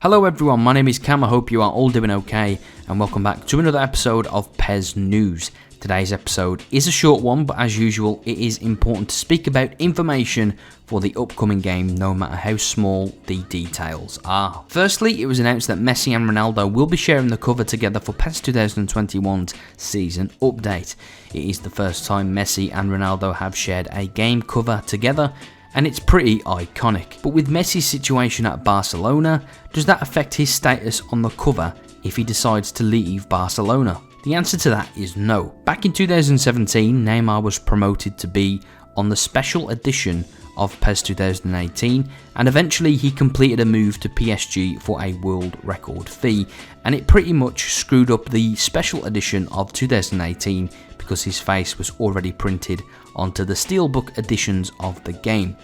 Hello everyone, my name is Cam, I hope you are all doing okay, and welcome back to another episode of PES News. Today's episode is a short one, but as usual, it is important to speak about information for the upcoming game, no matter how small the details are. Firstly, it was announced that Messi and Ronaldo will be sharing the cover together for PES 2021's season update. It is the first time Messi and Ronaldo have shared a game cover together, and it's pretty iconic. But with Messi's situation at Barcelona, does that affect his status on the cover if he decides to leave Barcelona? The answer to that is no. Back in 2017, Neymar was promoted to be on the special edition of PES 2018, and eventually he completed a move to PSG for a world record fee, and it pretty much screwed up the special edition of 2018 because his face was already printed onto the steelbook editions of the game.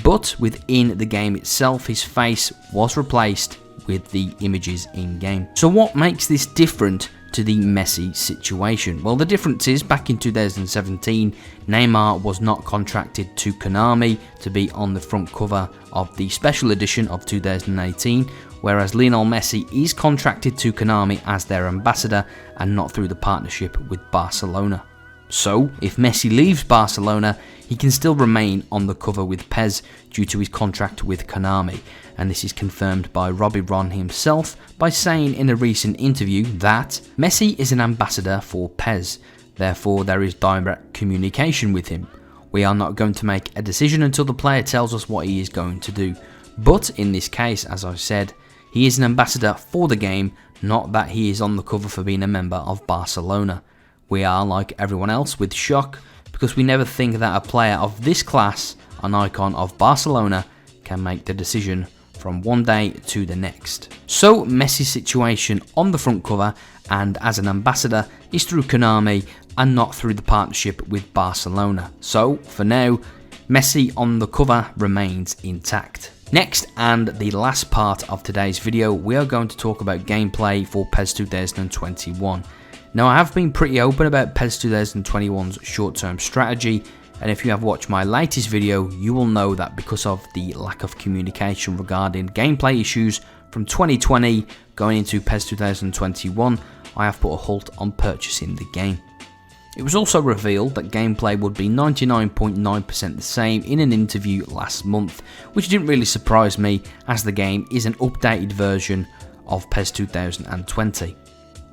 But within the game itself, his face was replaced with the images in game. So what makes this different to the Messi situation? Well, the difference is back in 2017, Neymar was not contracted to Konami to be on the front cover of the special edition of 2018, whereas Lionel Messi is contracted to Konami as their ambassador and not through the partnership with Barcelona. So, if Messi leaves Barcelona, he can still remain on the cover with PES due to his contract with Konami, and this is confirmed by Robbie Ron himself by saying in a recent interview that Messi is an ambassador for PES, therefore there is direct communication with him. We are not going to make a decision until the player tells us what he is going to do, but in this case, as I said, he is an ambassador for the game, not that he is on the cover for being a member of Barcelona. We are, like everyone else, with shock because we never think that a player of this class, an icon of Barcelona, can make the decision from one day to the next. So Messi's situation on the front cover and as an ambassador is through Konami and not through the partnership with Barcelona. So for now, Messi on the cover remains intact. Next, and the last part of today's video, we are going to talk about gameplay for PES 2021. Now, I have been pretty open about PES 2021's short-term strategy, and if you have watched my latest video, you will know that because of the lack of communication regarding gameplay issues from 2020 going into PES 2021, I have put a halt on purchasing the game. It was also revealed that gameplay would be 99.9% the same in an interview last month, which didn't really surprise me as the game is an updated version of PES 2020.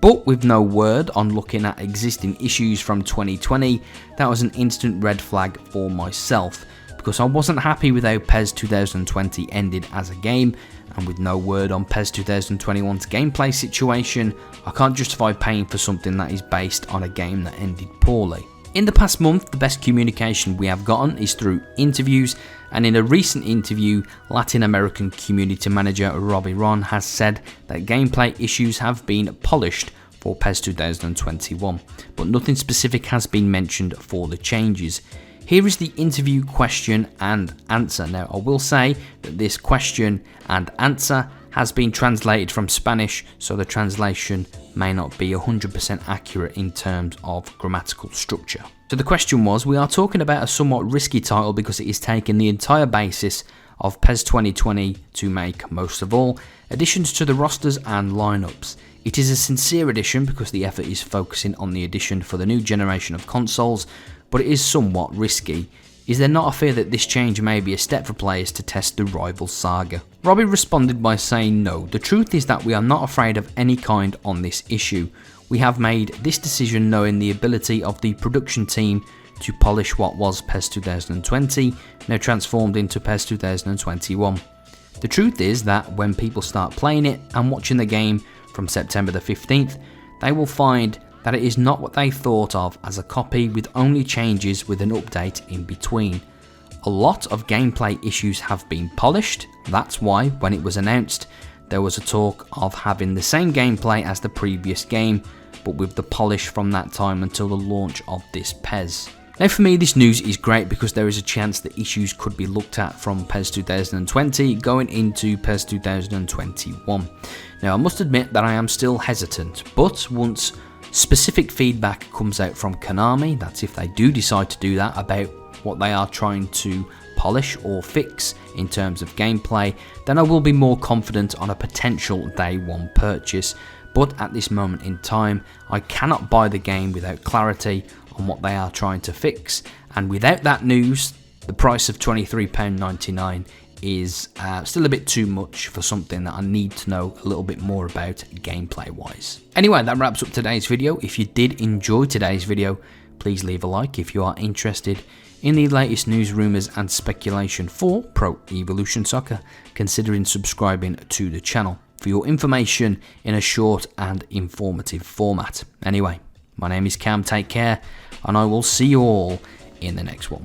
But with no word on looking at existing issues from 2020, that was an instant red flag for myself, because I wasn't happy with how PES 2020 ended as a game, and with no word on PES 2021's gameplay situation, I can't justify paying for something that is based on a game that ended poorly. In the past month, the best communication we have gotten is through interviews, and in a recent interview, Latin American community manager Robbie Ron has said that gameplay issues have been polished for PES 2021, but nothing specific has been mentioned for the changes. Here is the interview question and answer. Now, I will say that this question and answer has been translated from Spanish, so the translation may not be 100% accurate in terms of grammatical structure. So the question was, we are talking about a somewhat risky title because it is taking the entire basis of PES 2020 to make, most of all, additions to the rosters and lineups. It is a sincere addition because the effort is focusing on the addition for the new generation of consoles, but it is somewhat risky. Is there not a fear that this change may be a step for players to test the rival saga? Robbie responded by saying no, the truth is that we are not afraid of any kind on this issue. We have made this decision knowing the ability of the production team to polish what was PES 2020, now transformed into PES 2021. The truth is that when people start playing it and watching the game from September the 15th, they will find that it is not what they thought of as a copy with only changes with an update in between. A lot of gameplay issues have been polished, that's why when it was announced there was a talk of having the same gameplay as the previous game, but with the polish from that time until the launch of this PES. Now for me, this news is great because there is a chance that issues could be looked at from PES 2020 going into PES 2021. Now I must admit that I am still hesitant, but once specific feedback comes out from Konami, that's if they do decide to do that, about what they are trying to polish or fix in terms of gameplay, then I will be more confident on a potential day one purchase. But at this moment in time, I cannot buy the game without clarity on what they are trying to fix, and without that news, the price of £23.99 is still a bit too much for something that I need to know a little bit more about gameplay wise. Anyway, that wraps up today's video. If you did enjoy today's video, please leave a like. If you are interested in the latest news, rumours and speculation for Pro Evolution Soccer, considering subscribing to the channel for your information in a short and informative format. Anyway, my name is Cam, take care, and I will see you all in the next one.